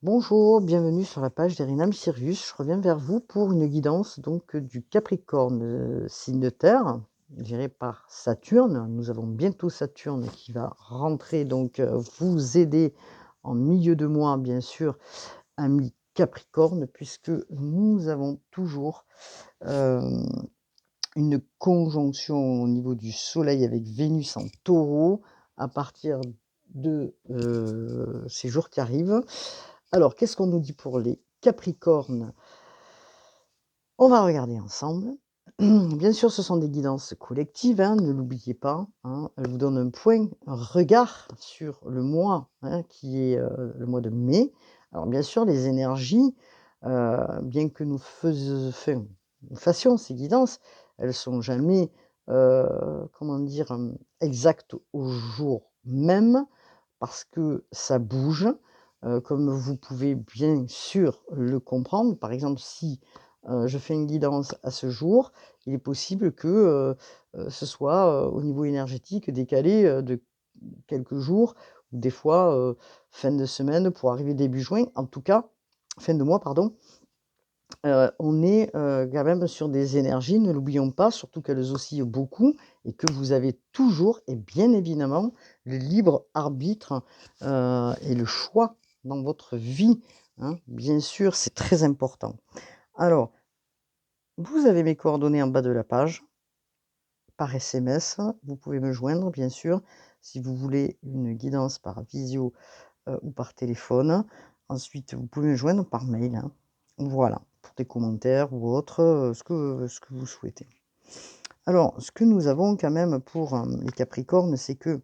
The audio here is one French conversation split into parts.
Bonjour, bienvenue sur la page d'Erinam Sirius. Je reviens vers vous pour une guidance du Capricorne, signe de terre, géré par Saturne. Nous avons bientôt Saturne qui va rentrer, vous aider en milieu de mois, bien sûr, à mi-Capricorne, puisque nous avons toujours euh, une conjonction au niveau du Soleil avec Vénus en Taureau à partir de ces jours qui arrivent. Alors, qu'est-ce qu'on nous dit pour les Capricornes? On va regarder ensemble. Bien sûr, ce sont des guidances collectives, hein, ne l'oubliez pas. Hein. Je vous donne un regard sur le mois, hein, qui est le mois de mai. Alors, bien sûr, les énergies, bien que nous fassions ces guidances, elles sont jamais, comment dire, exactes au jour même, parce que ça bouge, comme vous pouvez bien sûr le comprendre. Par exemple, si, je fais une guidance à ce jour, il est possible que, ce soit, au niveau énergétique décalé, de quelques jours ou des fois, fin de semaine pour arriver début juin. En tout cas, fin de mois pardon, on est, quand même sur des énergies, ne l'oublions pas, surtout qu'elles oscillent beaucoup et que vous avez toujours et bien évidemment le libre arbitre, et le choix dans votre vie, hein. Bien sûr, c'est très important. Alors, vous avez mes coordonnées en bas de la page, par SMS. Vous pouvez me joindre, bien sûr, si vous voulez une guidance par visio, ou par téléphone. Ensuite, vous pouvez me joindre par mail, hein. Voilà, pour des commentaires ou autres, ce que vous souhaitez. Alors, ce que nous avons quand même pour, les Capricornes, c'est que,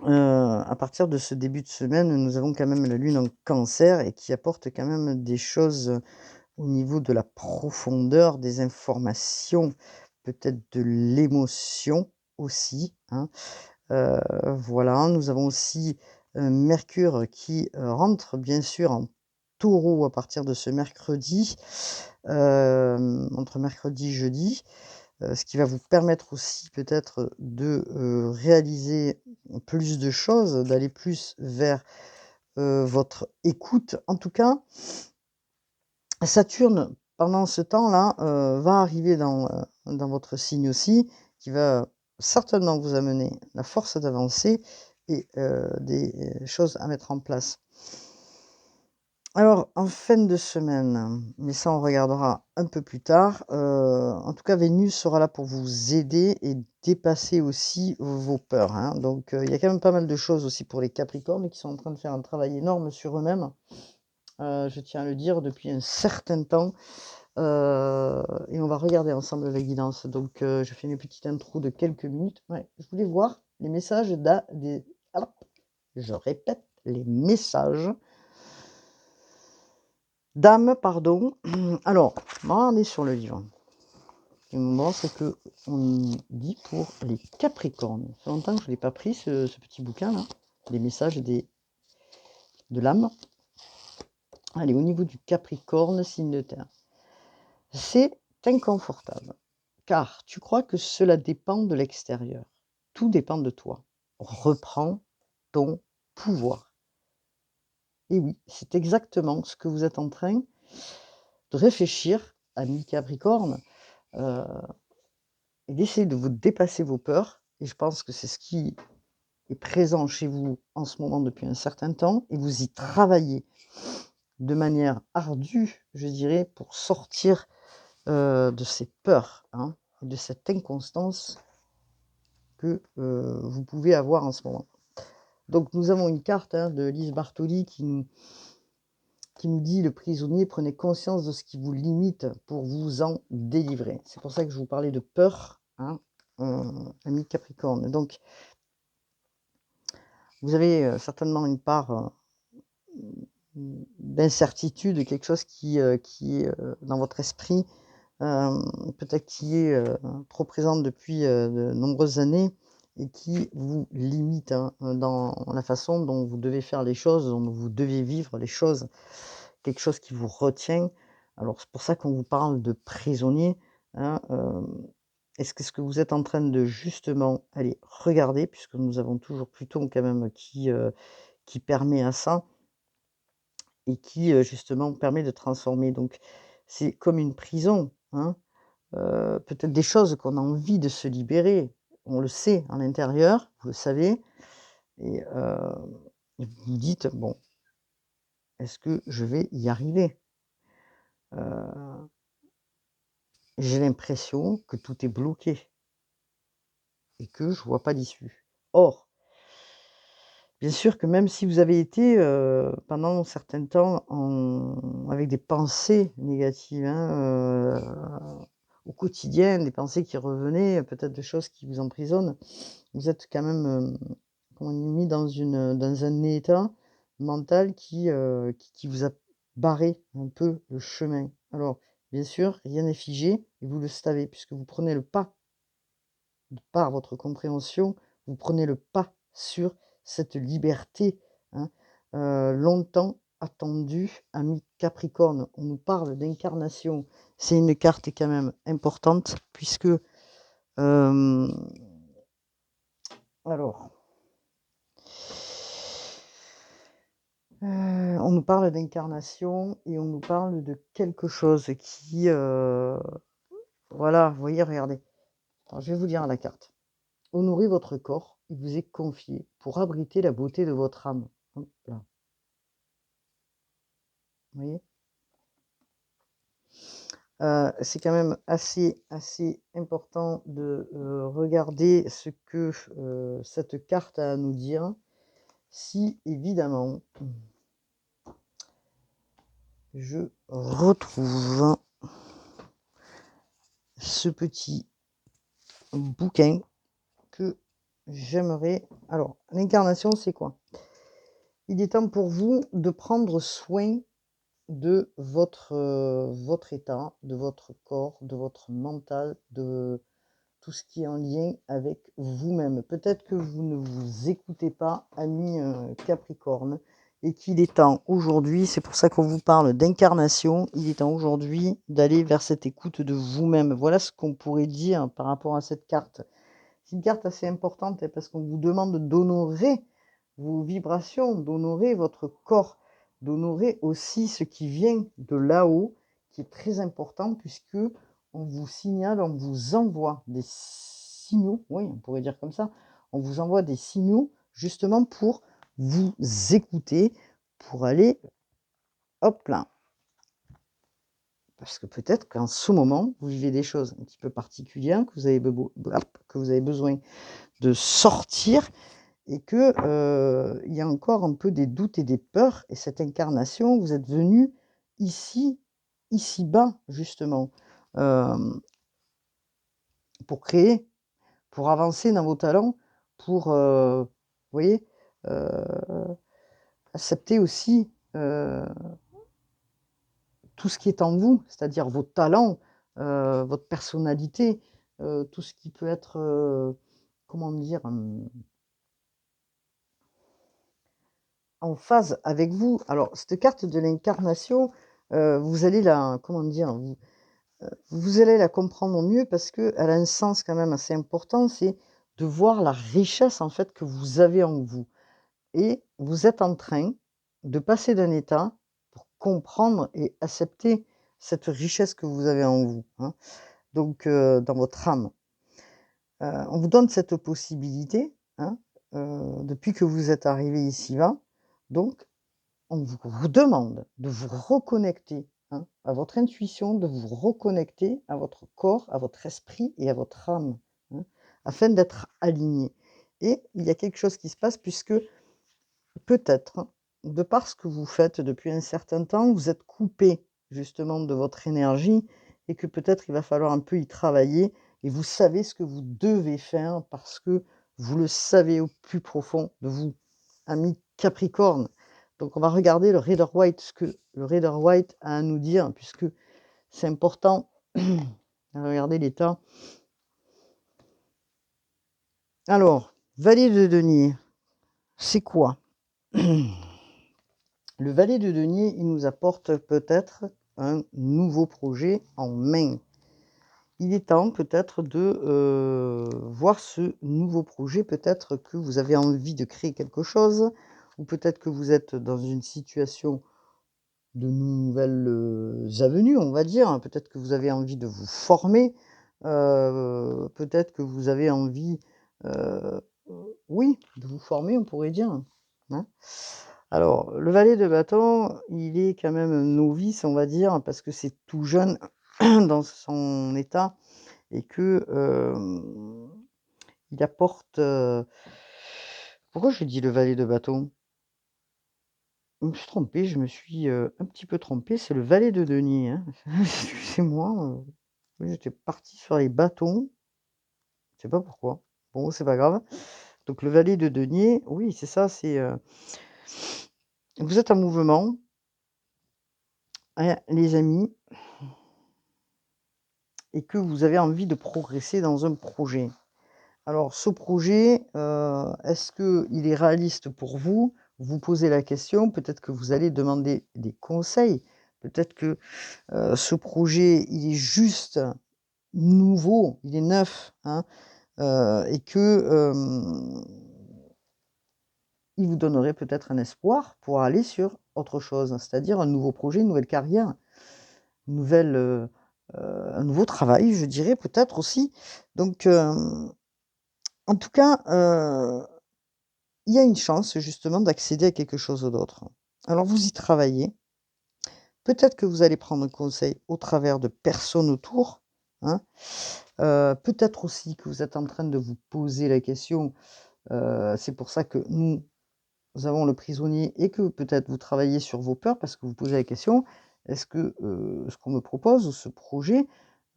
à partir de ce début de semaine, nous avons quand même la lune en Cancer et qui apporte quand même des choses, au niveau de la profondeur des informations, peut-être de l'émotion aussi, hein. Voilà, nous avons aussi, Mercure qui, rentre bien sûr en Taureau à partir de ce mercredi, entre mercredi et jeudi, ce qui va vous permettre aussi peut-être de, réaliser plus de choses, d'aller plus vers, votre écoute. En tout cas, Saturne, pendant ce temps-là, va arriver dans votre signe aussi, qui va certainement vous amener la force d'avancer et des choses à mettre en place. Alors, en fin de semaine, mais ça on regardera un peu plus tard, en tout cas Vénus sera là pour vous aider et dépasser aussi vos peurs, hein. Donc, il y a quand même pas mal de choses aussi pour les Capricornes qui sont en train de faire un travail énorme sur eux-mêmes, je tiens à le dire depuis un certain temps. Et on va regarder ensemble la guidance. Donc, je fais une petite intro de quelques minutes. Ouais, je voulais voir les messages hop, je répète, les messages d'âme, pardon. Alors, on est sur le livre. Ce qui me montre, c'est qu'on dit pour les Capricornes. Ça fait longtemps que je ne l'ai pas pris, ce petit bouquin-là. Les messages de l'âme. Allez, au niveau du Capricorne, signe de terre. C'est inconfortable, car tu crois que cela dépend de l'extérieur. Tout dépend de toi. Reprends ton pouvoir. Et oui, c'est exactement ce que vous êtes en train de réfléchir, ami Capricorne, euh, et d'essayer de vous dépasser vos peurs. Et je pense que c'est ce qui est présent chez vous en ce moment depuis un certain temps, et vous y travaillez de manière ardue, je dirais, pour sortir de ces peurs, hein, de cette inconstance que vous pouvez avoir en ce moment. Donc nous avons une carte, hein, de Lise Bartoli qui nous dit: «Le prisonnier, prenez conscience de ce qui vous limite pour vous en délivrer». C'est pour ça que je vous parlais de peur, hein, ami Capricorne. Donc vous avez, certainement une part, d'incertitude, quelque chose qui est, dans votre esprit, peut-être qui est, trop présente depuis, de nombreuses années et qui vous limite, hein, dans la façon dont vous devez faire les choses, dont vous devez vivre les choses, quelque chose qui vous retient. Alors c'est pour ça qu'on vous parle de prisonnier, hein, est-ce que ce que vous êtes en train de justement aller regarder, puisque nous avons toujours Pluton quand même qui permet à ça, et qui, justement permet de transformer. Donc c'est comme une prison, hein, peut-être des choses qu'on a envie de se libérer. On le sait à l'intérieur, vous le savez et vous vous dites: «Bon, est-ce que je vais y arriver?» Heu, j'ai l'impression que tout est bloqué et que je vois pas d'issue. Or, bien sûr que même si vous avez été, pendant un certain temps avec des pensées négatives, hein, au quotidien, des pensées qui revenaient, peut-être des choses qui vous emprisonnent, vous êtes quand même, comment dire? Mis dans un état mental qui vous a barré un peu le chemin. Alors, bien sûr, rien n'est figé et vous le savez puisque vous prenez le pas, par votre compréhension, vous prenez le pas sur cette liberté, hein, longtemps attendue, ami Capricorne. On nous parle d'incarnation. C'est une carte quand même importante puisque, hem, alors, on nous parle d'incarnation et on nous parle de quelque chose qui, voilà, vous voyez, regardez. Alors je vais vous lire la carte. Honorez votre corps, il vous est confié pour abriter la beauté de votre âme. Hop là, vous voyez? C'est quand même assez important de, regarder ce que, cette carte a à nous dire. Si évidemment, je retrouve ce petit bouquin que j'aimerais alors, l'incarnation, c'est quoi? Il est temps pour vous de prendre soin de votre état, de votre corps, de votre mental, de tout ce qui est en lien avec vous-même. Peut-être que vous ne vous écoutez pas, ami, Capricorne, et qu'il est temps aujourd'hui, c'est pour ça qu'on vous parle d'incarnation, il est temps aujourd'hui d'aller vers cette écoute de vous-même. Voilà ce qu'on pourrait dire par rapport à cette carte. C'est une carte assez importante, hein, parce qu'on vous demande d'honorer vos vibrations, d'honorer votre corps, d'honorer aussi ce qui vient de là-haut, qui est très important puisque on vous signale, on vous envoie des signaux, oui, on pourrait dire comme ça, on vous envoie des signaux justement pour vous écouter, pour aller, hop là. Parce que peut-être qu'en ce moment, vous vivez des choses un petit peu particulières, que vous avez besoin de sortir et que, il y a encore un peu des doutes et des peurs et cette incarnation, vous êtes venu ici, ici-bas justement, hem, pour créer, pour avancer dans vos talents, pour, vous voyez? Heu, accepter aussi, tout ce qui est en vous, c'est-à-dire vos talents, votre personnalité, tout ce qui peut être, comment dire? En phase avec vous. Alors cette carte de l'incarnation, vous allez la comment dire? Vous allez la comprendre mieux parce qu'elle a un sens quand même assez important, c'est de voir la richesse en fait que vous avez en vous et vous êtes en train de passer d'un état pour comprendre et accepter cette richesse que vous avez en vous, hein, donc dans votre âme. On vous donne cette possibilité, hein, depuis que vous êtes arrivé ici-bas, donc on vous demande de vous reconnecter, hein, à votre intuition, de vous reconnecter à votre corps, à votre esprit et à votre âme, hein, afin d'être aligné et il y a quelque chose qui se passe puisque peut-être, de par ce que vous faites depuis un certain temps, vous êtes coupé justement de votre énergie et que peut-être il va falloir un peu y travailler et vous savez ce que vous devez faire parce que vous le savez au plus profond de vous, ami Capricorne. Donc on va regarder le Rider Waite, ce que le Rider Waite a à nous dire puisque c'est important. Regardez l'état. Alors, Valet de denier, c'est quoi? Le valet de denier, il nous apporte peut-être un nouveau projet en main. Il est temps peut-être de, voir ce nouveau projet. Peut-être que vous avez envie de créer quelque chose ou peut-être que vous êtes dans une situation de nouvelles, avenues, on va dire. Peut-être que vous avez envie de vous former, peut-être que vous avez envie, heu, oui, de vous former, on pourrait dire, hein. Alors, le valet de bâton, il est quand même novice, on va dire, parce que c'est tout jeune dans son état et que, il apporte, pourquoi j'ai dit le valet de bâton? Je me suis trompé, je me suis, un petit peu trompé, c'est le valet de denier, hein. Excusez-moi, oui, j'étais parti sur les bâtons, je sais pas pourquoi. Bon, c'est pas grave. Donc le valet de denier, oui, c'est ça, c'est, vous êtes en mouvement, hein, les amis, et que vous avez envie de progresser dans un projet. Alors ce projet, est-ce qu'il est réaliste pour vous? Vous posez la question, peut-être que vous allez demander des conseils, peut-être que, ce projet, il est juste nouveau, il est neuf, hein, et que, il vous donnerait peut-être un espoir pour aller sur autre chose, c'est-à-dire un nouveau projet, une nouvelle carrière, une nouvelle, un nouveau travail, je dirais peut-être aussi. Donc, en tout cas, il y a une chance justement d'accéder à quelque chose d'autre. Alors vous y travaillez, peut-être que vous allez prendre conseil au travers de personnes autour, hein, peut-être aussi que vous êtes en train de vous poser la question, c'est pour ça que nous avons le prisonnier et que peut-être vous travaillez sur vos peurs parce que vous posez la question: «Est-ce que, ce qu'on me propose, ce projet,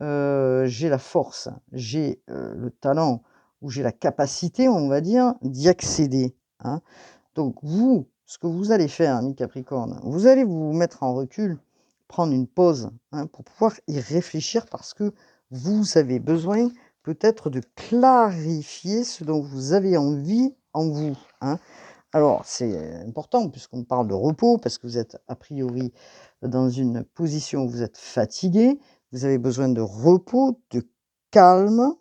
j'ai la force, j'ai, le talent ou j'ai la capacité, on va dire, d'y accéder?» hein? Donc vous, ce que vous allez faire, ami Capricorne, vous allez vous mettre en recul, prendre une pause, hein, pour pouvoir y réfléchir parce que vous avez besoin peut-être de clarifier ce dont vous avez envie en vous, hein. Alors c'est important puisqu'on parle de repos, parce que vous êtes a priori dans une position où vous êtes fatigué, vous avez besoin de repos, de calme,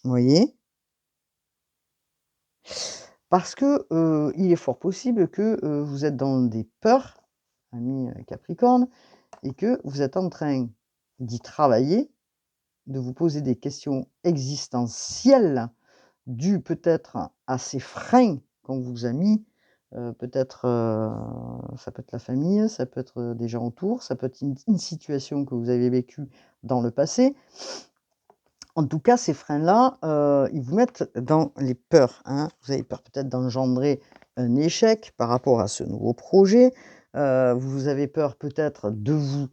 vous voyez? Parce que, il est fort possible que, vous êtes dans des peurs, ami, Capricorne, et que vous êtes en train d'y travailler, de vous poser des questions existentielles dues peut-être à ces freins qu'on vous a mis, peut-être, ça peut être la famille, ça peut être, des gens autour, ça peut être une situation que vous avez vécue dans le passé. En tout cas, ces freins-là, ils vous mettent dans les peurs, hein. Vous avez peur peut-être d'engendrer un échec par rapport à ce nouveau projet. Vous avez peur peut-être de vous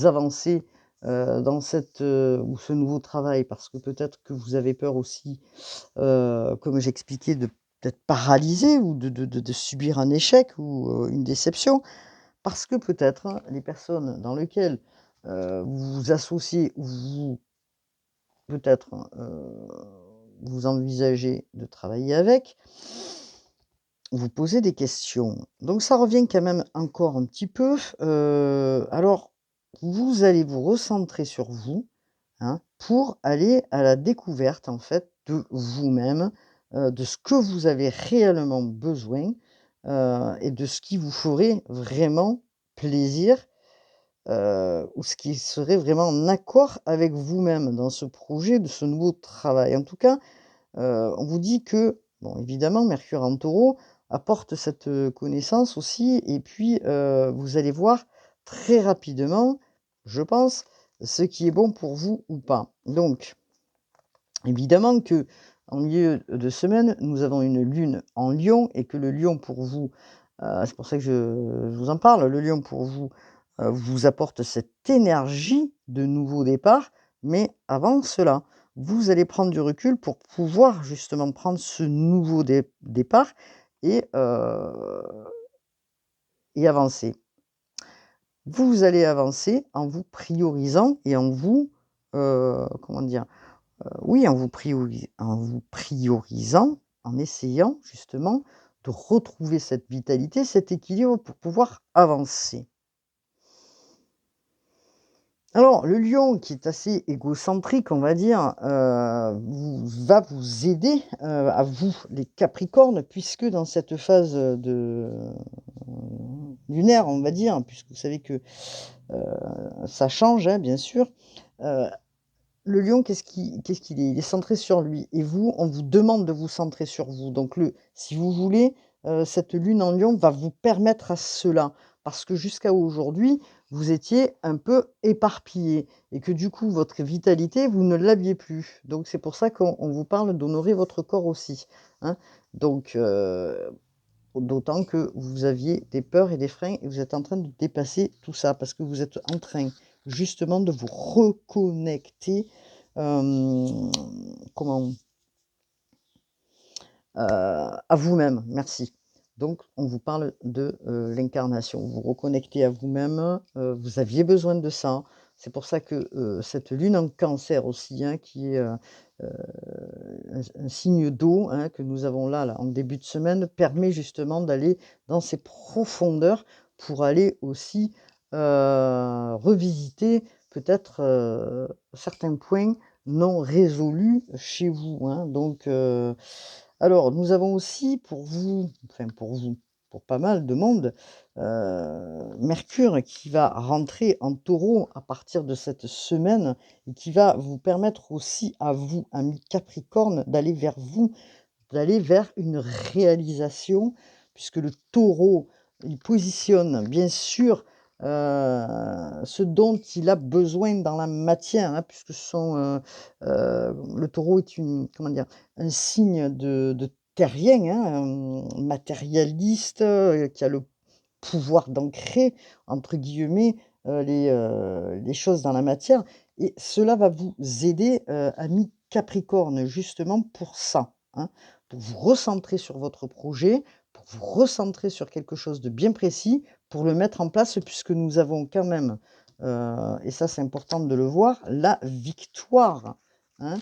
avancer, dans cette, ou ce nouveau travail parce que peut-être que vous avez peur aussi, comme j'expliquais, de d'être paralysé ou de subir un échec ou, une déception. Parce que peut-être, hein, les personnes dans lesquelles, vous vous associez ou vous peut-être, vous envisagez de travailler avec, vous posez des questions. Donc ça revient quand même encore un petit peu, alors vous allez vous recentrer sur vous, hein, pour aller à la découverte en fait de vous-même, de ce que vous avez réellement besoin, et de ce qui vous ferait vraiment plaisir. Ou ce qui serait vraiment en accord avec vous-même dans ce projet de ce nouveau travail. En tout cas, on vous dit que, bon évidemment Mercure en Taureau apporte cette, connaissance aussi et puis, vous allez voir très rapidement, je pense, ce qui est bon pour vous ou pas. Donc, évidemment que en milieu de semaine, nous avons une lune en Lion et que le Lion pour vous, c'est pour ça que je vous en parle, le Lion pour vous, vous apporte cette énergie de nouveau départ, mais avant cela, vous allez prendre du recul pour pouvoir justement prendre ce nouveau départ et avancer. Vous allez avancer en vous priorisant et en vous, comment dire? Oui, en vous priorisant, en essayant justement de retrouver cette vitalité, cet équilibre pour pouvoir avancer. Alors le lion qui est assez égocentrique, on va dire, va vous aider, à vous les capricornes, puisque dans cette phase, de lunaire, on va dire, puisque vous savez que, ça change, hein, bien sûr. Heu, le lion, qu'est-ce qu'il est? Il est centré sur lui et vous, on vous demande de vous centrer sur vous. Donc si vous voulez, cette lune en lion va vous permettre à cela. Parce que jusqu'à aujourd'hui, vous étiez un peu éparpillé et que du coup, votre vitalité, vous ne l'aviez plus. Donc c'est pour ça qu'on vous parle d'honorer votre corps aussi, hein. Donc d'autant que vous aviez des peurs et des freins et vous êtes en train de dépasser tout ça parce que vous êtes en train justement de vous reconnecter, hem, comment? À vous-même, merci. Donc on vous parle de, l'incarnation. Vous reconnectez à vous-même, vous aviez besoin de ça. C'est pour ça que, cette lune en Cancer aussi, hein, qui est, heu, un signe d'eau, hein, que nous avons là, en début de semaine, permet justement d'aller dans ces profondeurs pour aller aussi, revisiter peut-être, certains points non résolus chez vous, hein. Donc alors, nous avons aussi pour vous, enfin pour vous, pour pas mal de monde, Mercure qui va rentrer en Taureau à partir de cette semaine et qui va vous permettre aussi à vous, amis Capricorne, d'aller vers vous, d'aller vers une réalisation puisque le Taureau, il positionne bien sûr, ce dont il a besoin dans la matière, hein, puisque le Taureau est une comment dire? Un signe de terrien, hein, matérialiste, qui a le pouvoir «d'ancrer» entre guillemets, les choses dans la matière et cela va vous aider, amis Capricorne, justement pour ça, hein. Pour vous recentrer sur votre projet, pour vous recentrer sur quelque chose de bien précis, pour le mettre en place puisque nous avons quand même, et ça c'est important de le voir, la victoire, hein.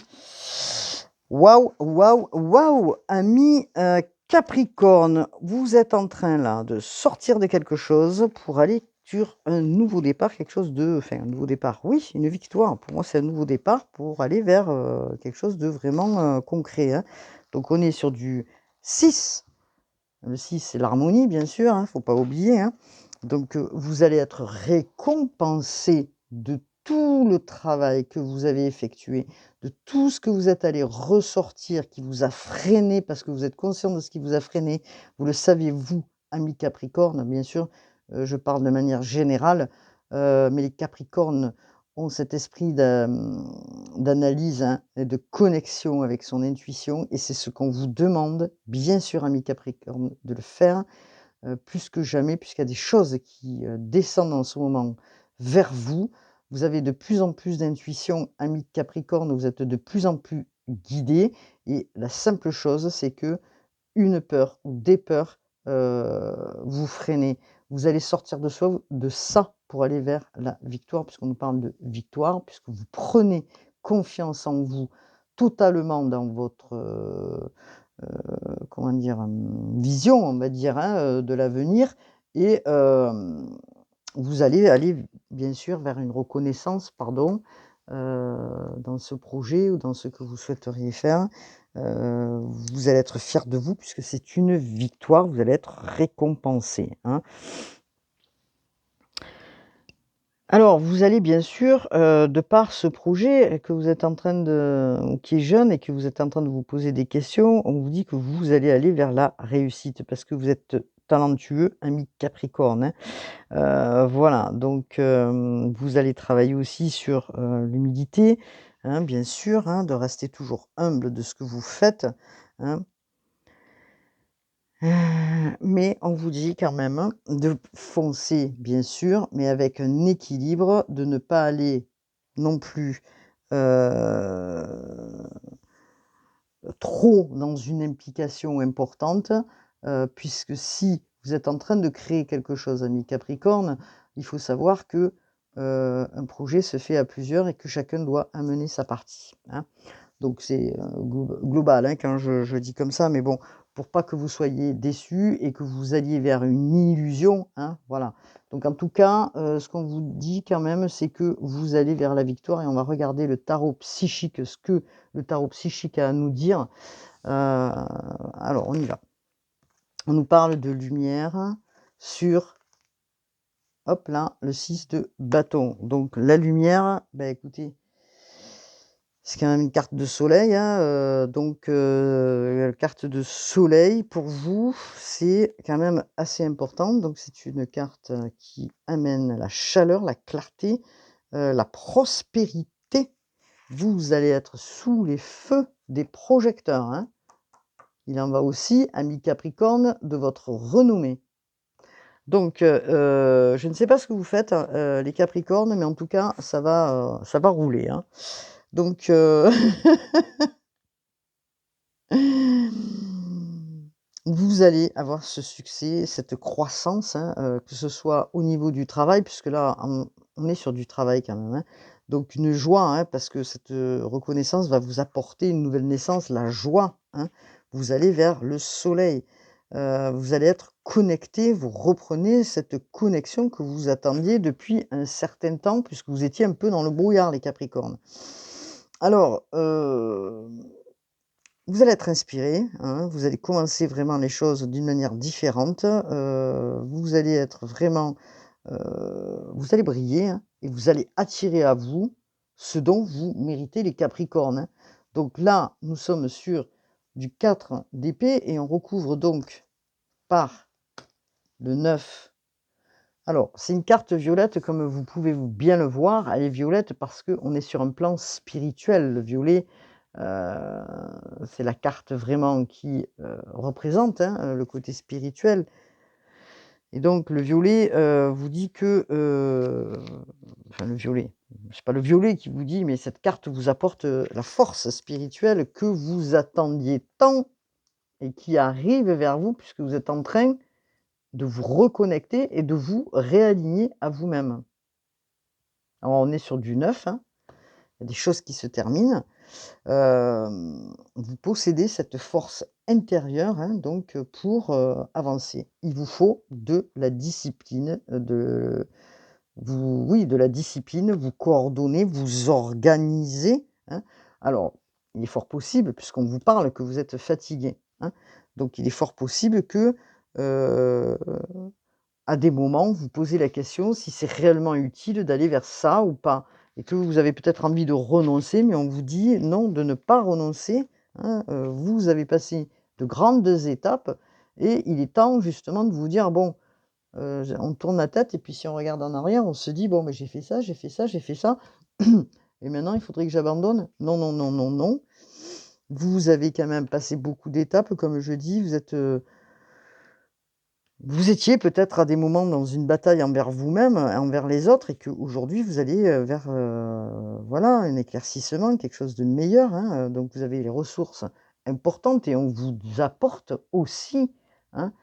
Waouh, waouh, waouh! Amis, Capricorne, vous êtes en train là de sortir de quelque chose pour aller sur un nouveau départ, quelque chose de enfin un nouveau départ, oui, une victoire. Pour moi, c'est un nouveau départ pour aller vers, quelque chose de vraiment, concret, hein. Donc on est sur du 6. Le 6, c'est l'harmonie, bien sûr, hein, faut pas oublier, hein. Donc, vous allez être récompensé de tout le travail que vous avez effectué, de tout ce que vous êtes allé ressortir qui vous a freiné parce que vous êtes conscient de ce qui vous a freiné. Vous le savez, vous, amis Capricorne, bien sûr, je parle de manière générale, mais les Capricornes ont cet esprit d'analyse, hein, et de connexion avec son intuition et c'est ce qu'on vous demande, bien sûr, amis Capricorne, de le faire, plus que jamais puisqu'il y a des choses qui, descendent en ce moment vers vous. Vous avez de plus en plus d'intuition, amis Capricorne, vous êtes de plus en plus guidés et la simple chose, c'est que une peur ou des peurs, vous freinez. Vous allez sortir de ça pour aller vers la victoire, puisqu'on nous parle de victoire, puisque vous prenez confiance en vous totalement dans votre, comment dire? Vision, on va dire, hein, de l'avenir et vous allez aller bien sûr vers une reconnaissance, pardon, dans ce projet ou dans ce que vous souhaiteriez faire. Vous allez être fiers de vous puisque c'est une victoire, vous allez être récompensés, hein. Alors vous allez bien sûr, de par ce projet que vous êtes en train de ou qui est jeune et que vous êtes en train de vous poser des questions, on vous dit que vous allez aller vers la réussite parce que vous êtes talentueux, ami Capricorne, hein. Voilà, donc vous allez travailler aussi sur, l'humilité, hein, bien sûr, hein, de rester toujours humble de ce que vous faites, hein. Mais on vous dit quand même hein, de foncer, bien sûr, mais avec un équilibre, de ne pas aller non plus, heu, trop dans une implication importante, puisque si vous êtes en train de créer quelque chose, ami Capricorne, il faut savoir que, un projet se fait à plusieurs et que chacun doit amener sa partie, hein. Donc c'est, global, hein, quand je dis comme ça, mais bon, pour pas que vous soyez déçus et que vous alliez vers une illusion, hein, voilà. Donc en tout cas, ce qu'on vous dit quand même, c'est que vous allez vers la victoire et on va regarder le tarot psychique, ce que le tarot psychique a à nous dire. Alors on y va. On nous parle de lumière sur hop là, le 6 de bâton. Donc la lumière, bah, écoutez, c'est quand même une carte de soleil, hein, donc carte de soleil pour vous, c'est quand même assez important. Donc c'est une carte, qui amène la chaleur, la clarté, la prospérité. Vous allez être sous les feux des projecteurs, hein. Il en va aussi, amis Capricorne, de votre renommée. Donc je ne sais pas ce que vous faites, les Capricornes, mais en tout cas, ça va rouler, hein. Donc vous allez avoir ce succès, cette croissance, hein, que ce soit au niveau du travail, puisque là, on est sur du travail quand même, hein. Donc une joie, hein, parce que cette, reconnaissance va vous apporter une nouvelle naissance, la joie, hein. Vous allez vers le soleil, vous allez être connecté, vous reprenez cette connexion que vous attendiez depuis un certain temps, puisque vous étiez un peu dans le brouillard, les Capricornes. Alors, vous allez être inspiré, hein, vous allez commencer vraiment les choses d'une manière différente, vous allez être vraiment, vous allez briller, hein, et vous allez attirer à vous ce dont vous méritez, les Capricornes, hein. Donc là, nous sommes sur du 4 d'épée et on recouvre donc par le 9. Alors, c'est une carte violette comme vous pouvez bien le voir, elle est violette parce qu'on est sur un plan spirituel. Le violet, heu, c'est la carte vraiment qui, représente, hein, le côté spirituel et donc le violet, vous dit que, enfin le violet, c'est pas le violet qui vous dit, mais cette carte vous apporte, la force spirituelle que vous attendiez tant et qui arrive vers vous puisque vous êtes en train de vous reconnecter et de vous réaligner à vous-même. Alors on est sur du neuf, hein, il y a des choses qui se terminent. Vous possédez cette force intérieure, hein, donc pour, avancer. Il vous faut de la discipline, de la discipline, vous coordonner, vous organiser, hein. Alors, il est fort possible, puisqu'on vous parle, que vous êtes fatigué, hein. Donc il est fort possible que, heu à des moments, vous posez la question si c'est réellement utile d'aller vers ça ou pas et que vous avez peut-être envie de renoncer, mais on vous dit: «Non, de ne pas renoncer, hein, vous avez passé de grandes étapes et il est temps justement de vous dire: "Bon", on tourne la tête et puis si on regarde en arrière, on se dit: "Bon, mais j'ai fait ça, j'ai fait ça, j'ai fait ça et maintenant il faudrait que j'abandonne"». Non, non, non, non, non. Vous avez quand même passé beaucoup d'étapes, comme je dis, vous étiez peut-être à des moments dans une bataille envers vous-même, envers les autres et qu'aujourd'hui vous allez, vers, voilà, un éclaircissement, quelque chose de meilleur, hein, donc vous avez les ressources importantes et on vous apporte aussi, hein,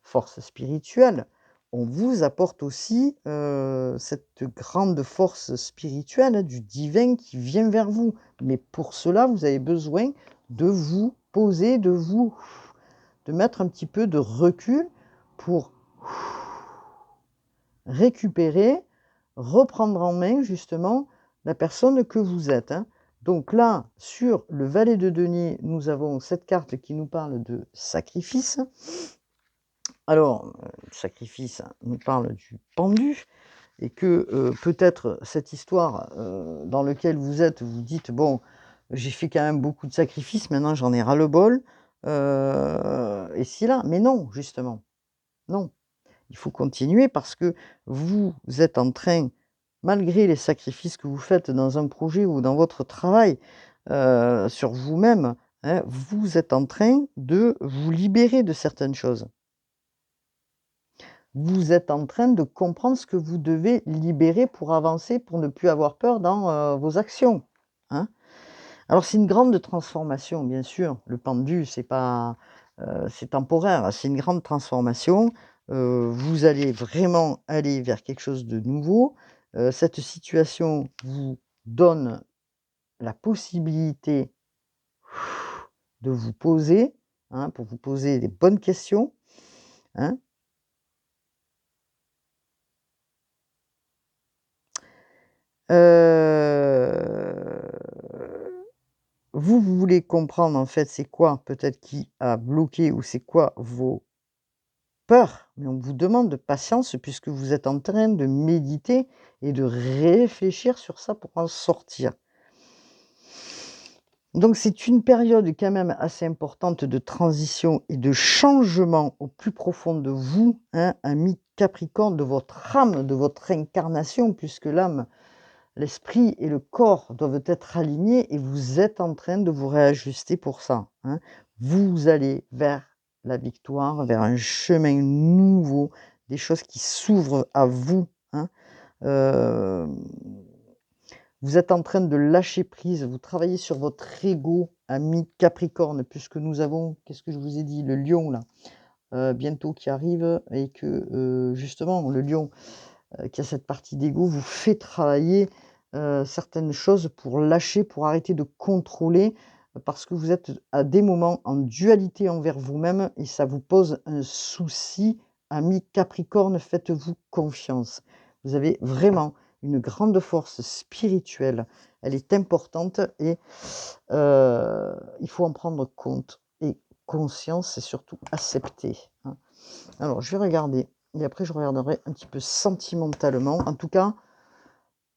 force spirituelle. On vous apporte aussi, cette grande force spirituelle, hein, du divin qui vient vers vous. Mais pour cela, vous avez besoin de vous poser, de mettre un petit peu de recul pour récupérer, reprendre en main justement la personne que vous êtes, hein. Donc là, sur le valet de denier, nous avons cette carte qui nous parle de sacrifice. Alors, sacrifice nous parle du pendu et que, peut-être cette histoire, dans lequel vous êtes, vous dites: «Bon, j'ai fait quand même beaucoup de sacrifices, maintenant j'en ai ras-le-bol, et ci là». Mais non, justement, non. Il faut continuer parce que vous êtes en train, malgré les sacrifices que vous faites dans un projet ou dans votre travail, sur vous-même, hein, vous êtes en train de vous libérer de certaines choses. Vous êtes en train de comprendre ce que vous devez libérer pour avancer, pour ne plus avoir peur dans, vos actions, hein. Alors c'est une grande transformation, bien sûr. Le pendu, c'est pas, c'est temporaire, c'est une grande transformation. Vous allez vraiment aller vers quelque chose de nouveau. Cette situation vous donne la possibilité de vous poser, hein, pour vous poser les bonnes questions, hein. Vous voulez comprendre, en fait, c'est quoi peut-être qui a bloqué ou c'est quoi vos peur, mais on vous demande de patience puisque vous êtes en train de méditer et de réfléchir sur ça pour en sortir. Donc c'est une période quand même assez importante de transition et de changement au plus profond de vous, hein, ami Capricorne, de votre âme, de votre incarnation, puisque l'âme, l'esprit et le corps doivent être alignés et vous êtes en train de vous réajuster pour ça, hein. Vous allez vers la victoire, vers un chemin nouveau, des choses qui s'ouvrent à vous, hein. Hem, vous êtes en train de lâcher prise, vous travaillez sur votre ego, ami Capricorne, puisque nous avons, qu'est-ce que je vous ai dit? Le lion là, bientôt qui arrive et que, justement le lion, qui a cette partie d'ego vous fait travailler, certaines choses pour lâcher, pour arrêter de contrôler, parce que vous êtes à des moments en dualité envers vous-même et ça vous pose un souci. Ami Capricorne, faites-vous confiance. Vous avez vraiment une grande force spirituelle, elle est importante et il faut en prendre compte et conscience et surtout accepter, hein. Alors je vais regarder et après je regarderai un petit peu sentimentalement. En tout cas,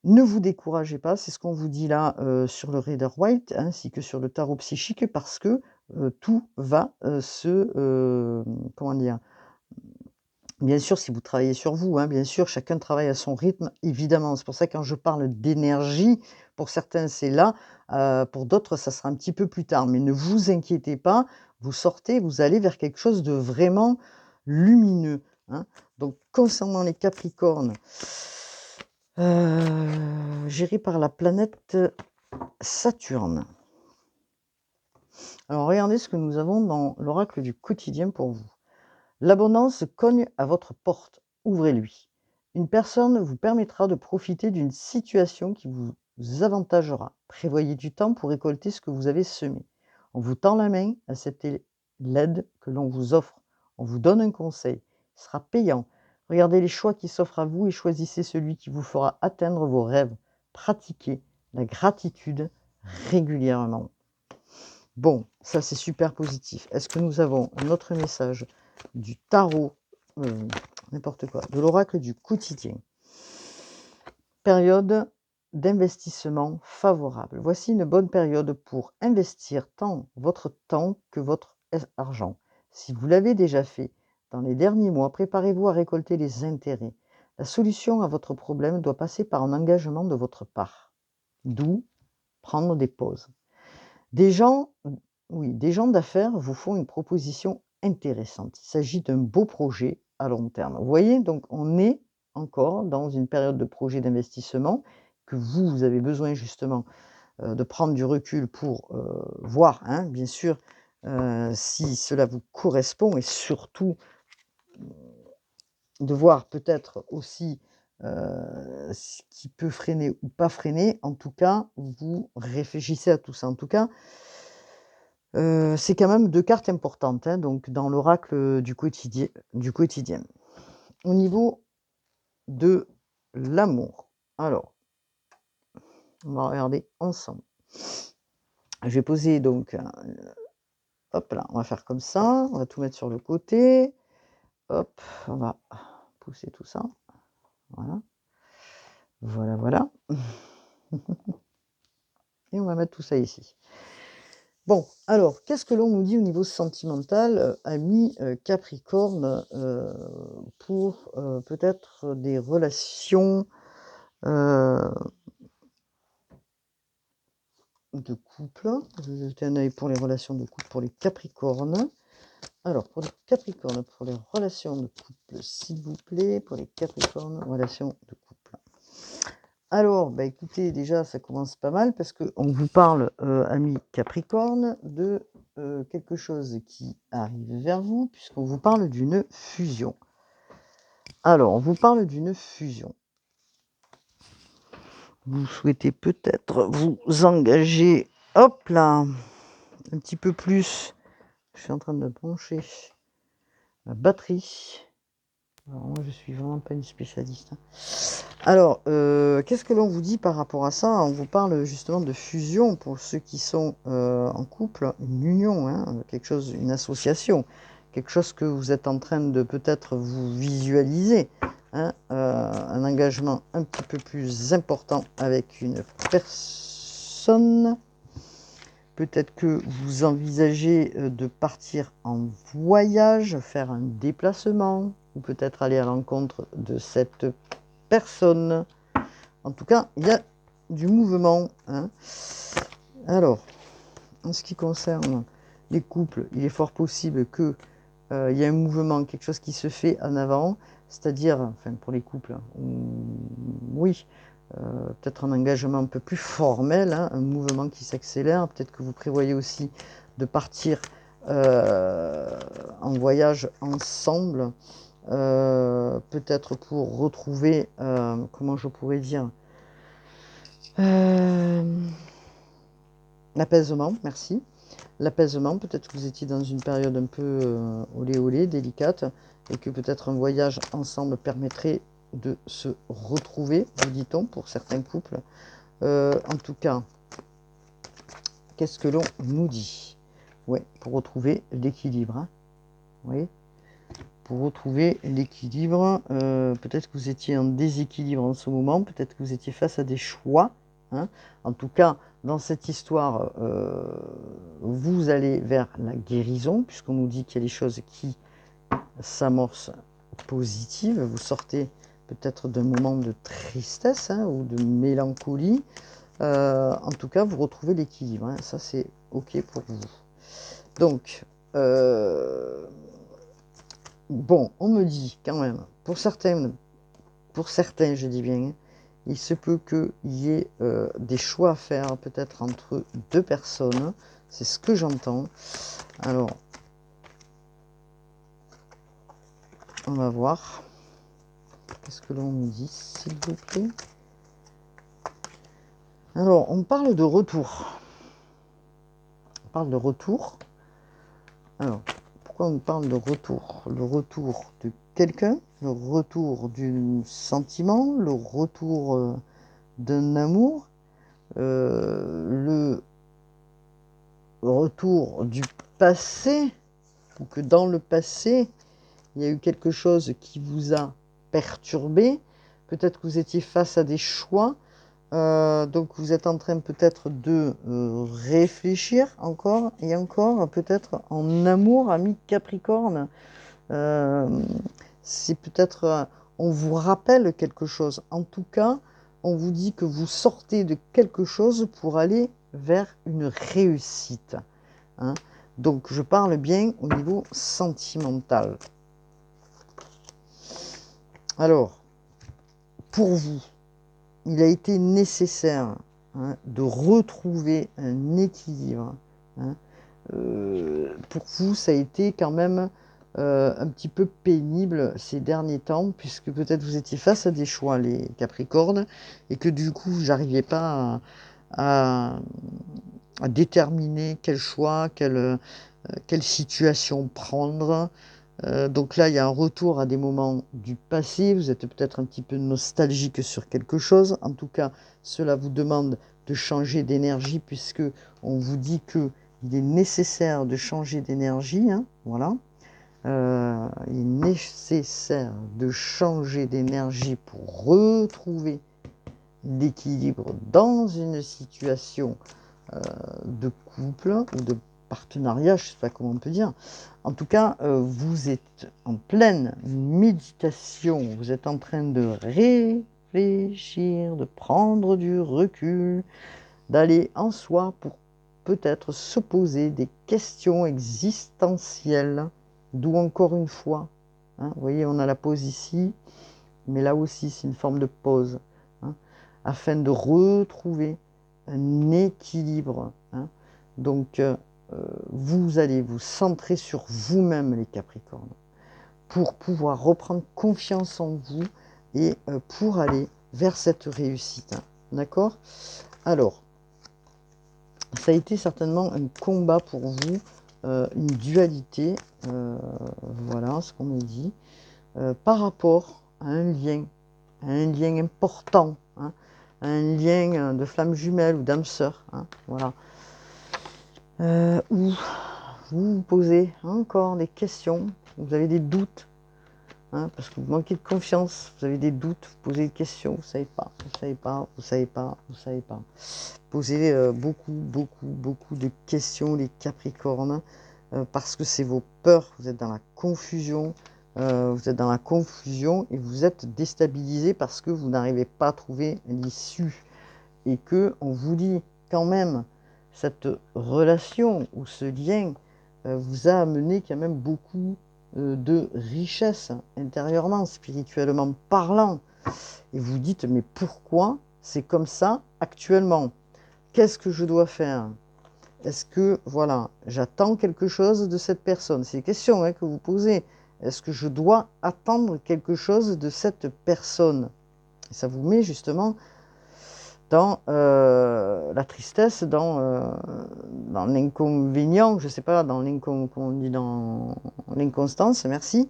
ne vous découragez pas, c'est ce qu'on vous dit là, sur le Rider-Waite ainsi que sur le tarot psychique parce que, tout va, comment dire? Bien sûr, si vous travaillez sur vous, hein, bien sûr, chacun travaille à son rythme, évidemment. C'est pour ça que quand je parle d'énergie, pour certains, c'est là, pour d'autres, ça sera un petit peu plus tard. Mais ne vous inquiétez pas, vous sortez, vous allez vers quelque chose de vraiment lumineux, hein. Donc concernant les Capricornes, gérés par la planète Saturne. Alors regardez ce que nous avons dans l'oracle du quotidien pour vous. L'abondance cogne à votre porte, ouvrez-lui. Une personne vous permettra de profiter d'une situation qui vous avantagera. Prévoyez du temps pour récolter ce que vous avez semé. On vous tend la main, acceptez l'aide que l'on vous offre. On vous donne un conseil, il sera payant. Regardez les choix qui s'offrent à vous et choisissez celui qui vous fera atteindre vos rêves. Pratiquez la gratitude régulièrement. Bon, ça c'est super positif. Est-ce que nous avons un autre message du tarot, n'importe quoi, de l'oracle du quotidien? Période d'investissement favorable. Voici une bonne période pour investir tant votre temps que votre argent. Si vous l'avez déjà fait dans les derniers mois, préparez-vous à récolter les intérêts. La solution à votre problème doit passer par un engagement de votre part. D'où prendre des pauses. Des gens, oui, des gens d'affaires vous font une proposition intéressante. Il s'agit d'un beau projet à long terme. Vous voyez, donc on est encore dans une période de projet d'investissement que vous avez besoin justement de prendre du recul pour voir, hein, bien sûr, si cela vous correspond et surtout de voir peut-être aussi ce qui peut freiner ou pas freiner. En tout cas, vous réfléchissez à tout ça. En tout cas, c'est quand même 2 cartes importantes, hein, donc dans l'oracle du quotidien. Au niveau de l'amour, alors, on va regarder ensemble. Je vais poser donc hop là, on va faire comme ça, on va tout mettre sur le côté. Hop, on va pousser tout ça. Voilà. Voilà, voilà. Et on va mettre tout ça ici. Bon, alors, qu'est-ce que l'on nous dit au niveau sentimental, ami, Capricorne, pour, peut-être des relations, heu, de couple? Je vais jeter un œil pour les relations de couple pour les Capricornes. Alors, pour les Capricornes, pour les relations de couple, s'il vous plaît, pour les Capricornes, relations de couple. Alors, bah, écoutez, déjà, ça commence pas mal parce qu'on vous parle, amis Capricorne, de, quelque chose qui arrive vers vous, puisqu'on vous parle d'une fusion. Alors, on vous parle d'une fusion. Vous souhaitez peut-être vous engager, hop là, un petit peu plus. Je suis en train de brancher la batterie. Alors moi, je suis vraiment pas une spécialiste, hein. Alors, qu'est-ce que l'on vous dit par rapport à ça? On vous parle justement de fusion pour ceux qui sont, en couple, une union, hein, quelque chose, une association quelque chose que vous êtes en train de peut-être vous visualiser, hein, un engagement un petit peu plus important avec une personne. Peut-être que vous envisagez de partir en voyage, faire un déplacement, ou peut-être aller à l'encontre de cette personne. En tout cas, il y a du mouvement, hein. Alors, en ce qui concerne les couples, il est fort possible que il y ait un mouvement, quelque chose qui se fait en avant, c'est-à-dire, enfin pour les couples, oui, peut-être un engagement un peu plus formel, hein, un mouvement qui s'accélère. Peut-être que vous prévoyez aussi de partir en voyage ensemble, peut-être pour retrouver, comment je pourrais dire, l'apaisement, merci. L'apaisement, peut-être que vous étiez dans une période un peu olé olé, délicate, et que peut-être un voyage ensemble permettrait de se retrouver, vous dit-on, pour certains couples. En tout cas, qu'est-ce que l'on nous dit? Oui, pour retrouver l'équilibre. Hein. Oui, pour retrouver l'équilibre, peut-être que vous étiez en déséquilibre en ce moment, peut-être que vous étiez face à des choix. Hein. En tout cas, dans cette histoire, vous allez vers la guérison, puisqu'on nous dit qu'il y a des choses qui s'amorcent positives. Vous sortez peut-être d'un moment de tristesse, hein, ou de mélancolie. En tout cas, vous retrouvez l'équilibre. Hein. Ça, c'est OK pour vous. Donc, bon, on me dit quand même, pour certains, je dis bien, hein, il se peut qu'il y ait des choix à faire, peut-être entre deux personnes. C'est ce que j'entends. Alors, on va voir. Qu'est-ce que l'on nous dit, s'il vous plaît? Alors, on parle de retour. On parle de retour. Alors, pourquoi on parle de retour? Le retour de quelqu'un, le retour d'un sentiment, le retour d'un amour, le retour du passé, ou que dans le passé, il y a eu quelque chose qui vous a perturbé. Peut-être que vous étiez face à des choix. Donc vous êtes en train peut-être de réfléchir encore et encore, peut-être en amour, ami Capricorne. C'est peut-être, on vous rappelle quelque chose. En tout cas, on vous dit que vous sortez de quelque chose pour aller vers une réussite. Hein. Donc je parle bien au niveau sentimental. Alors, pour vous, il a été nécessaire, hein, de retrouver un équilibre. Hein. Pour vous, ça a été quand même un petit peu pénible ces derniers temps, puisque peut-être vous étiez face à des choix, les Capricornes, et que du coup, vous n'arriviez pas à déterminer quel choix, quelle situation prendre. Donc là, il y a un retour à des moments du passé. Vous êtes peut-être un petit peu nostalgique sur quelque chose. En tout cas, cela vous demande de changer d'énergie, puisque on vous dit que il est nécessaire de changer d'énergie. Hein, voilà. Il est nécessaire de changer d'énergie pour retrouver l'équilibre dans une situation de couple ou de partenariat, je ne sais pas comment on peut dire. En tout cas, vous êtes en pleine méditation, vous êtes en train de réfléchir, de prendre du recul, d'aller en soi pour peut-être se poser des questions existentielles, d'où encore une fois, hein, vous voyez, on a la pause ici, mais là aussi c'est une forme de pause, hein, afin de retrouver un équilibre. Hein. Donc, vous allez vous centrer sur vous-même, les Capricornes, pour pouvoir reprendre confiance en vous et pour aller vers cette réussite. Hein. D'accord? Alors, ça a été certainement un combat pour vous, une dualité, voilà ce qu'on me dit, par rapport à un lien important, hein, un lien de flamme jumelle ou d'âme sœur, hein, voilà, où vous vous posez encore des questions, vous avez des doutes, hein, parce que vous manquez de confiance, vous avez des doutes, vous posez des questions, vous ne savez pas, vous ne savez pas, vous ne savez pas, vous ne savez pas. Posez beaucoup de questions, les Capricornes, parce que c'est vos peurs, vous êtes dans la confusion, et vous êtes déstabilisé parce que vous n'arrivez pas à trouver l'issue. Et que on vous dit quand même, cette relation ou ce lien vous a amené quand même beaucoup de richesse intérieurement, spirituellement parlant. Et vous dites, mais pourquoi c'est comme ça actuellement? Qu'est-ce que je dois faire? Est-ce que, voilà, j'attends quelque chose de cette personne? C'est des questions que vous posez. Est-ce que je dois attendre quelque chose de cette personne? Et ça vous met justement dans la tristesse, dans l'inconvénient, je ne sais pas, dans l'inconstance, merci.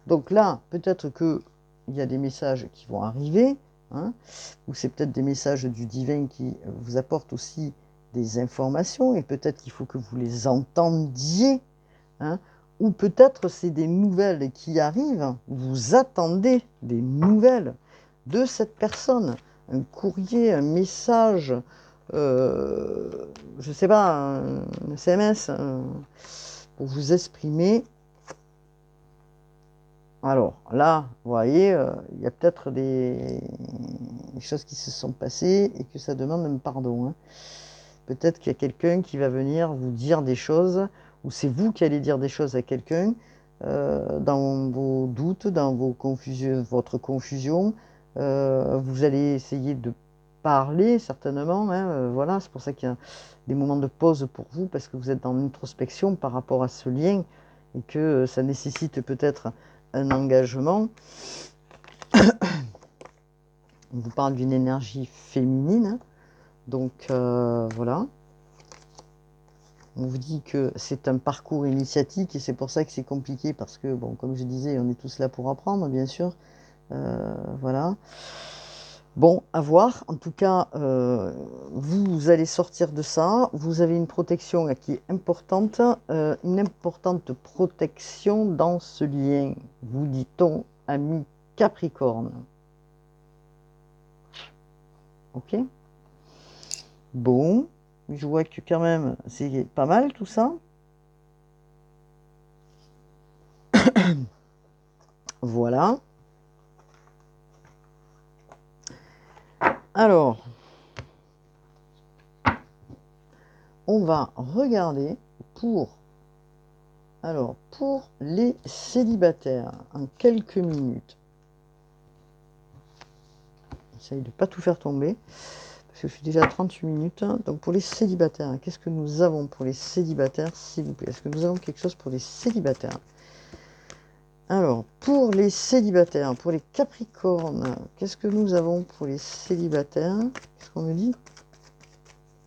Donc là, peut-être qu'il y a des messages qui vont arriver, hein, ou c'est peut-être des messages du divin qui vous apportent aussi des informations, et peut-être qu'il faut que vous les entendiez, hein, ou peut-être c'est des nouvelles qui arrivent, vous attendez des nouvelles de cette personne, un courrier, un message, je ne sais pas, un SMS, pour vous exprimer. Alors là, vous voyez, il y a peut-être des choses qui se sont passées et que ça demande un pardon, hein. Peut-être qu'il y a quelqu'un qui va venir vous dire des choses, ou c'est vous qui allez dire des choses à quelqu'un, dans vos doutes, dans vos confusions, votre confusion. Vous allez essayer de parler, certainement, hein, voilà, c'est pour ça qu'il y a des moments de pause pour vous, parce que vous êtes dans l'introspection par rapport à ce lien, et que ça nécessite peut-être un engagement. On vous parle d'une énergie féminine, hein. Donc voilà. On vous dit que c'est un parcours initiatique et c'est pour ça que c'est compliqué parce que, bon, comme je disais, on est tous là pour apprendre, bien sûr. Voilà. Bon, à voir. En tout cas, vous allez sortir de ça. Vous avez une protection qui est importante, une importante protection dans ce lien, vous dit-on, ami Capricorne. Ok? Bon, je vois que quand même, c'est pas mal tout ça. Voilà. Alors, on va regarder pour, pour les célibataires en quelques minutes. J'essaye de ne pas tout faire tomber parce que je suis déjà à 38 minutes. Donc pour les célibataires, qu'est-ce que nous avons pour les célibataires, s'il vous plaît? Est-ce que nous avons quelque chose pour les célibataires? Alors, pour les célibataires, pour les Capricornes, qu'est-ce que nous avons pour les célibataires? Qu'est-ce qu'on me dit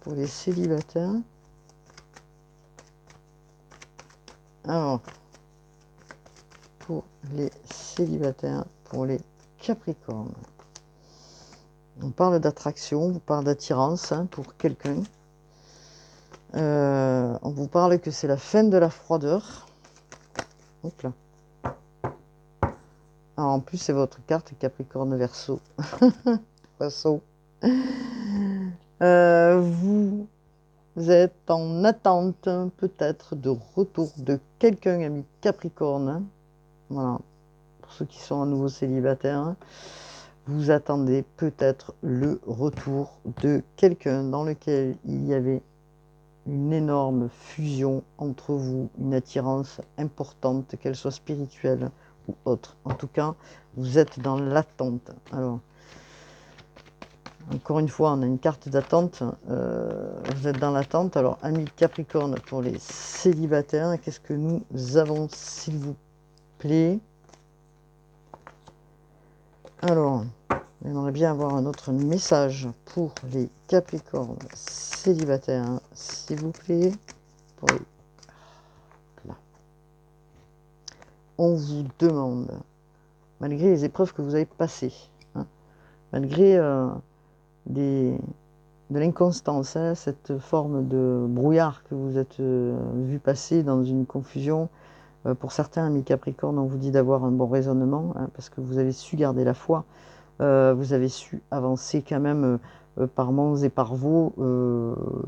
pour les célibataires? Alors, pour les célibataires, pour les Capricornes, on parle d'attraction, on parle d'attirance, hein, pour quelqu'un. On vous parle que c'est la fin de la froideur. Hop là. Alors, en plus, c'est votre carte Capricorne Verseau. Verseau. Vous êtes en attente peut-être de retour de quelqu'un, ami Capricorne. Voilà. Pour ceux qui sont à nouveau célibataires, vous attendez peut-être le retour de quelqu'un dans lequel il y avait une énorme fusion entre vous, une attirance importante, qu'elle soit spirituelle ou autre. En tout cas, vous êtes dans l'attente. Alors, encore une fois, on a une carte d'attente. Vous êtes dans l'attente. Alors, ami Capricorne, pour les célibataires, qu'est-ce que nous avons, s'il vous plaît? Alors, j'aimerais bien avoir un autre message pour les Capricornes célibataires, s'il vous plaît. Pour les... Là. On vous demande, malgré les épreuves que vous avez passées, hein, malgré des de l'inconstance, hein, cette forme de brouillard que vous êtes vu passer dans une confusion. Pour certains, amis Capricorne, on vous dit d'avoir un bon raisonnement, hein, parce que vous avez su garder la foi. Vous avez su avancer quand même par monts et par vaux.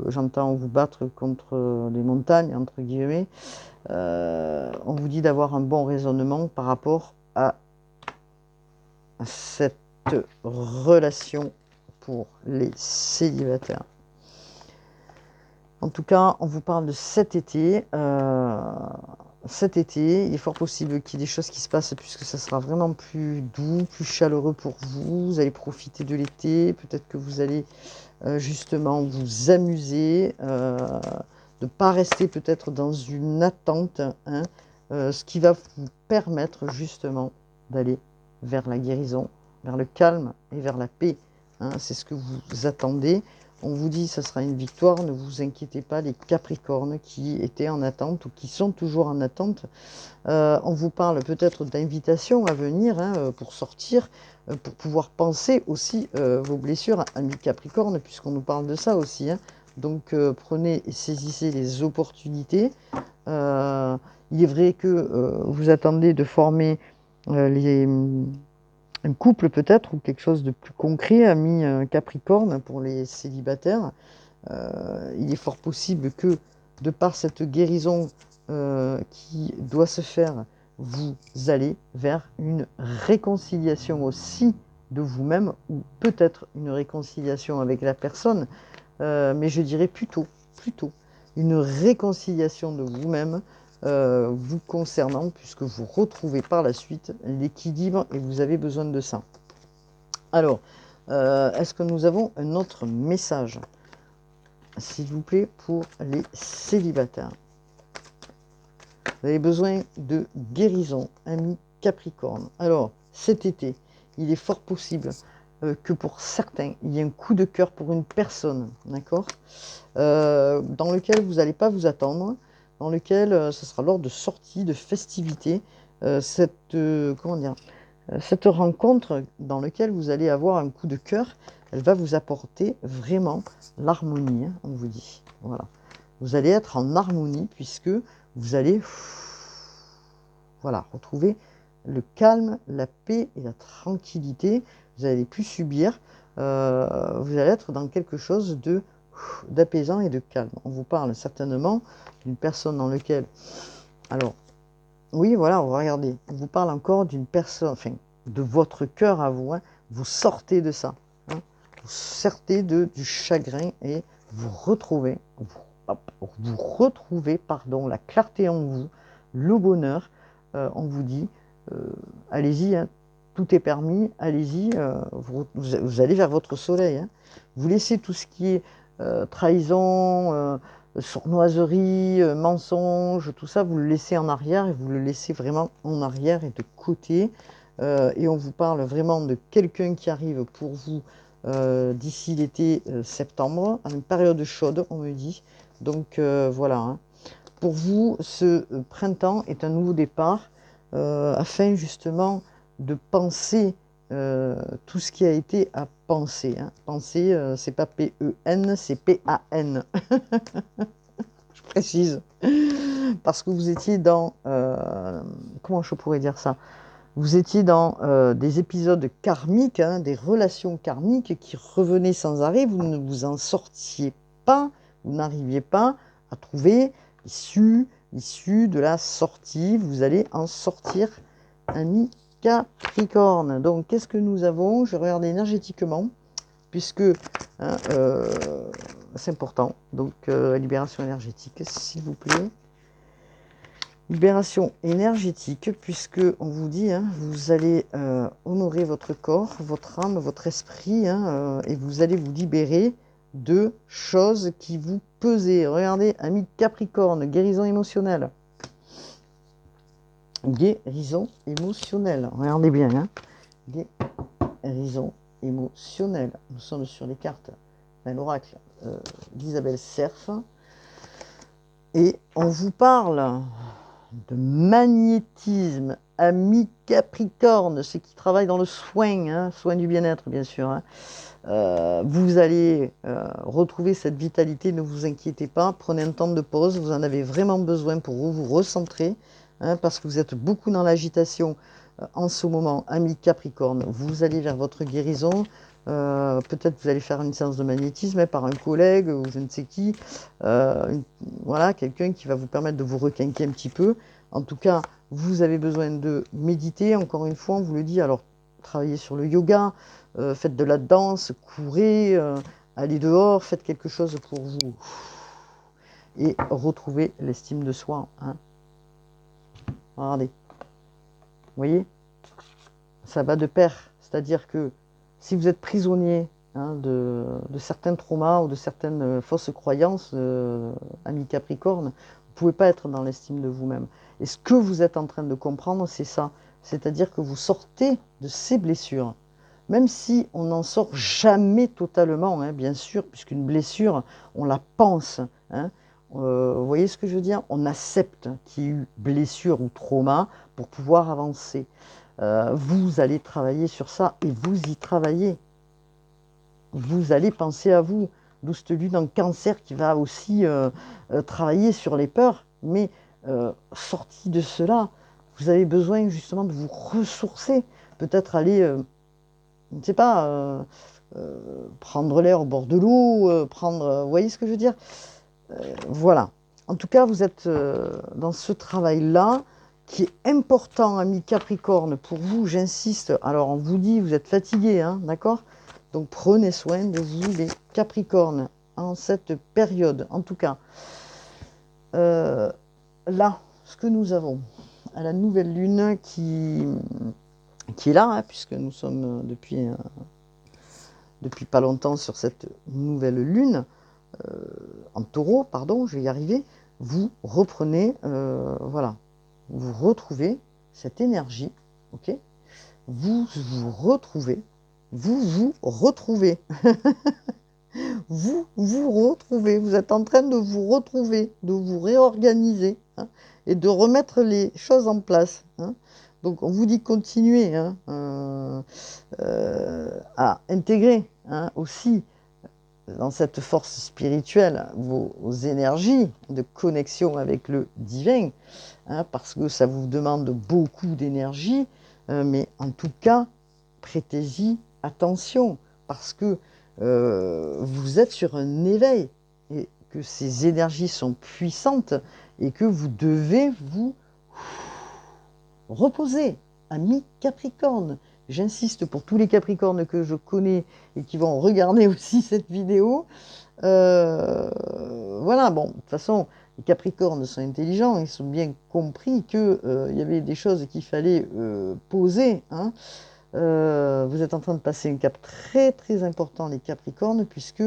J'entends vous battre contre les montagnes, entre guillemets. On vous dit d'avoir un bon raisonnement par rapport à cette relation pour les célibataires. En tout cas, on vous parle de cet été. Cet été, il est fort possible qu'il y ait des choses qui se passent puisque ça sera vraiment plus doux, plus chaleureux pour vous. Vous allez profiter de l'été. Peut-être que vous allez justement vous amuser, de ne pas rester peut-être dans une attente, hein, ce qui va vous permettre justement d'aller vers la guérison, vers le calme et vers la paix. Hein. C'est ce que vous attendez. On vous dit que ce sera une victoire, ne vous inquiétez pas, les Capricornes qui étaient en attente ou qui sont toujours en attente. On vous parle peut-être d'invitations à venir, hein, pour sortir, pour pouvoir penser aussi vos blessures, amis Capricorne, puisqu'on nous parle de ça aussi. Hein. Donc prenez et saisissez les opportunités. Il est vrai que vous attendez de former un couple peut-être, ou quelque chose de plus concret, amis Capricorne, pour les célibataires. Il est fort possible que, de par cette guérison qui doit se faire, vous allez vers une réconciliation aussi de vous-même, ou peut-être une réconciliation avec la personne, mais je dirais plutôt une réconciliation de vous-même, vous concernant, puisque vous retrouvez par la suite l'équilibre et vous avez besoin de ça. Alors, est-ce que nous avons un autre message, s'il vous plaît, pour les célibataires? Vous avez besoin de guérison, amis Capricorne. Alors, cet été, il est fort possible que pour certains, il y ait un coup de cœur pour une personne, d'accord, dans lequel vous n'allez pas vous attendre, dans lequel ce sera lors de sorties, de festivités, comment dire, cette rencontre dans laquelle vous allez avoir un coup de cœur, elle va vous apporter vraiment l'harmonie, hein, on vous dit. Voilà. Vous allez être en harmonie puisque vous allez voilà, retrouver le calme, la paix et la tranquillité. Vous n'allez plus subir. Vous allez être dans quelque chose d'apaisant et de calme. On vous parle certainement d'une personne dans laquelle... Alors, oui, voilà, on va regarder. On vous parle encore d'une personne, enfin, de votre cœur à vous. Hein. Vous sortez de ça. Hein. Vous sortez du chagrin et vous retrouvez, pardon, la clarté en vous, le bonheur. On vous dit, allez-y, hein, tout est permis, allez-y, vous allez vers votre soleil. Hein. Vous laissez tout ce qui est trahison, sournoiserie, mensonge, tout ça, vous le laissez en arrière et vous le laissez vraiment en arrière et de côté. Et on vous parle vraiment de quelqu'un qui arrive pour vous d'ici l'été septembre, à une période chaude, on me dit. Donc voilà. Hein. Pour vous, ce printemps est un nouveau départ afin justement de penser tout ce qui a été à penser. Hein. Penser, c'est pas P-E-N, c'est P-A-N. Je précise. Parce que vous étiez dans... comment je pourrais dire ça? Vous étiez dans des épisodes karmiques, hein, des relations karmiques qui revenaient sans arrêt. Vous ne vous en sortiez pas, vous n'arriviez pas à trouver l'issue de la sortie. Vous allez en sortir, ami Capricorne. Donc, qu'est-ce que nous avons? Je regarde énergétiquement, puisque hein, c'est important. Donc, libération énergétique, s'il vous plaît. Libération énergétique, puisque on vous dit, hein, vous allez honorer votre corps, votre âme, votre esprit, hein, et vous allez vous libérer de choses qui vous pesaient. Regardez, ami Capricorne, guérison émotionnelle. Guérison émotionnelle. Regardez bien, hein. Guérison émotionnelle. Nous sommes sur les cartes d'un oracle d'Isabelle Cerf. Et on vous parle de magnétisme amis Capricorne, ceux qui travaillent dans le soin, hein, soin du bien-être, bien sûr, hein. Vous allez retrouver cette vitalité, ne vous inquiétez pas, prenez un temps de pause, vous en avez vraiment besoin pour vous recentrer, hein, parce que vous êtes beaucoup dans l'agitation en ce moment, amis Capricorne, vous allez vers votre guérison, peut-être vous allez faire une séance de magnétisme hein, par un collègue ou je ne sais qui, voilà, quelqu'un qui va vous permettre de vous requinquer un petit peu. En tout cas, vous avez besoin de méditer, encore une fois, on vous le dit, alors travaillez sur le yoga, faites de la danse, courez, allez dehors, faites quelque chose pour vous et retrouvez l'estime de soi. Hein. Regardez, vous voyez, ça va de pair. C'est-à-dire que si vous êtes prisonnier hein, de certains traumas ou de certaines fausses croyances, amis Capricorne, vous ne pouvez pas être dans l'estime de vous-même. Et ce que vous êtes en train de comprendre, c'est ça. C'est-à-dire que vous sortez de ces blessures. Même si on n'en sort jamais totalement, hein, bien sûr, puisqu'une blessure, on la pense. Hein. Vous voyez ce que je veux dire? On accepte qu'il y ait eu blessure ou trauma pour pouvoir avancer. Vous allez travailler sur ça et vous y travaillez. Vous allez penser à vous. D'où cette lune en cancer qui va aussi travailler sur les peurs. Mais sorti de cela, vous avez besoin justement de vous ressourcer. Peut-être aller... je ne sais pas, prendre l'air au bord de l'eau, vous voyez ce que je veux dire? Voilà. En tout cas, vous êtes dans ce travail-là qui est important, ami Capricorne, pour vous, j'insiste. Alors, on vous dit, vous êtes fatigué, hein, d'accord? Donc, prenez soin de vous, les Capricornes, en cette période. En tout cas, là, ce que nous avons, à la nouvelle lune qui est là, hein, puisque nous sommes depuis pas longtemps sur cette nouvelle lune, en taureau, pardon, je vais y arriver, vous reprenez, voilà, vous retrouvez cette énergie, ok? Vous vous retrouvez, vous retrouvez, vous retrouvez, vous êtes en train de vous retrouver, de vous réorganiser hein, et de remettre les choses en place. Hein. Donc on vous dit continuez hein, à intégrer hein, aussi dans cette force spirituelle vos énergies de connexion avec le divin, hein, parce que ça vous demande beaucoup d'énergie, mais en tout cas, prêtez-y attention, parce que vous êtes sur un éveil, et que ces énergies sont puissantes, et que vous devez vous reposer, ami Capricorne. J'insiste pour tous les Capricornes que je connais et qui vont regarder aussi cette vidéo. Voilà, bon, de toute façon, les Capricornes sont intelligents, ils ont bien compris qu'il y avait des choses qu'il fallait poser. Hein. Vous êtes en train de passer un cap très très important, les Capricornes, puisque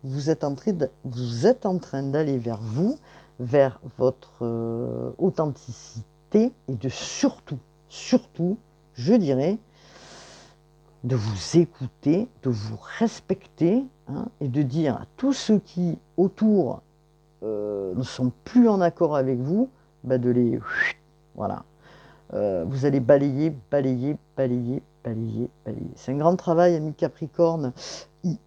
vous êtes en train d'aller vers vous, vers votre authenticité et de surtout, je dirais, de vous écouter, de vous respecter hein, et de dire à tous ceux qui autour ne sont plus en accord avec vous, bah de les... Voilà. Vous allez balayer, balayer, balayer, balayer, balayer. C'est un grand travail, amis Capricorne, IE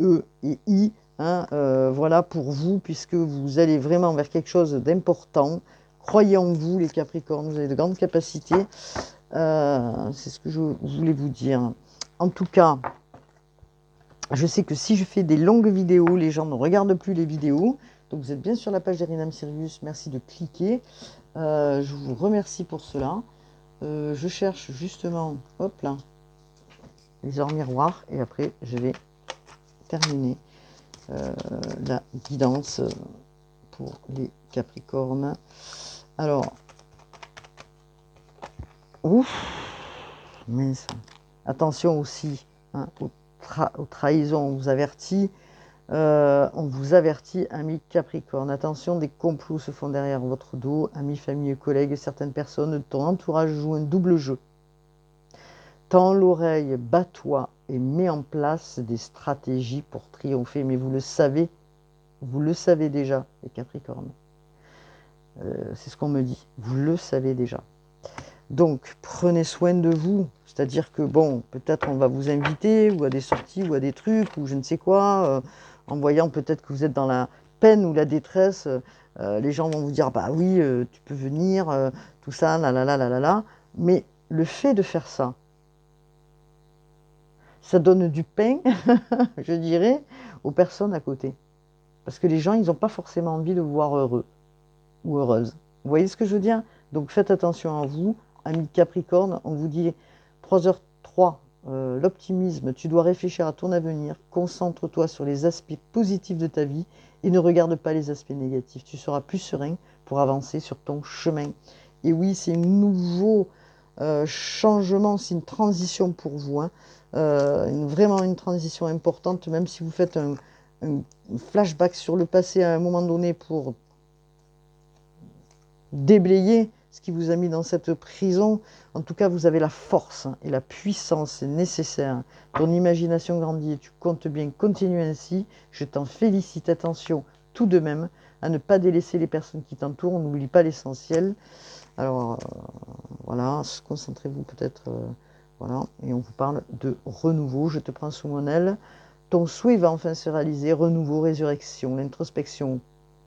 et I. Hein, voilà pour vous, puisque vous allez vraiment vers quelque chose d'important. Croyez en vous, les Capricornes, vous avez de grandes capacités. C'est ce que je voulais vous dire. En tout cas, je sais que si je fais des longues vidéos, les gens ne regardent plus les vidéos. Donc vous êtes bien sur la page d'Erinam Sirius. Merci de cliquer. Je vous remercie pour cela. Je cherche justement, hop là, les ors miroirs. Et après, je vais terminer la guidance pour les Capricornes. Alors, ouf, mince. Attention aussi hein, aux trahisons, on vous avertit. Amis Capricorne. Attention, des complots se font derrière votre dos. Amis, famille, collègues, certaines personnes de ton entourage jouent un double jeu. Tends l'oreille, bats-toi et mets en place des stratégies pour triompher. Mais vous le savez déjà, les Capricornes. C'est ce qu'on me dit. Vous le savez déjà. Donc, prenez soin de vous. C'est-à-dire que, bon, peut-être on va vous inviter, ou à des sorties, ou à des trucs, ou je ne sais quoi, en voyant peut-être que vous êtes dans la peine ou la détresse, les gens vont vous dire, bah oui, tu peux venir, tout ça, là, là, là, là, là, là. Mais le fait de faire ça, ça donne du pain, je dirais, aux personnes à côté. Parce que les gens, ils n'ont pas forcément envie de vous voir heureux ou heureuse. Vous voyez ce que je veux dire? Donc faites attention à vous, amis Capricorne, on vous dit 3h03, l'optimisme, tu dois réfléchir à ton avenir, concentre-toi sur les aspects positifs de ta vie et ne regarde pas les aspects négatifs. Tu seras plus serein pour avancer sur ton chemin. Et oui, c'est un nouveau changement, c'est une transition pour vous, hein. Vraiment une transition importante, même si vous faites un flashback sur le passé à un moment donné pour déblayer ce qui vous a mis dans cette prison. En tout cas, vous avez la force et la puissance nécessaire. Ton imagination grandit et tu comptes bien continuer ainsi. Je t'en félicite. Attention tout de même à ne pas délaisser les personnes qui t'entourent. On n'oublie pas l'essentiel. Alors, voilà, concentrez-vous peut-être. Voilà, et on vous parle de renouveau. Je te prends sous mon aile. Ton souhait va enfin se réaliser. Renouveau, résurrection, l'introspection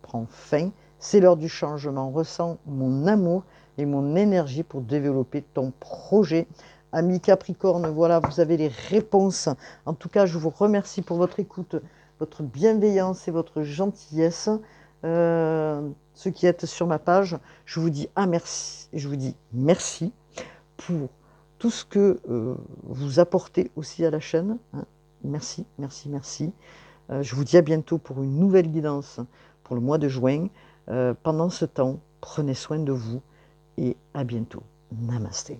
prend fin. C'est l'heure du changement. Ressens mon amour et mon énergie pour développer ton projet. Amis Capricorne, voilà, vous avez les réponses. En tout cas, je vous remercie pour votre écoute, votre bienveillance et votre gentillesse. Ceux qui êtes sur ma page, je vous dis merci. Je vous dis merci pour tout ce que vous apportez aussi à la chaîne, hein. Merci, merci, merci. Je vous dis à bientôt pour une nouvelle guidance pour le mois de juin. Pendant ce temps, prenez soin de vous et à bientôt. Namasté.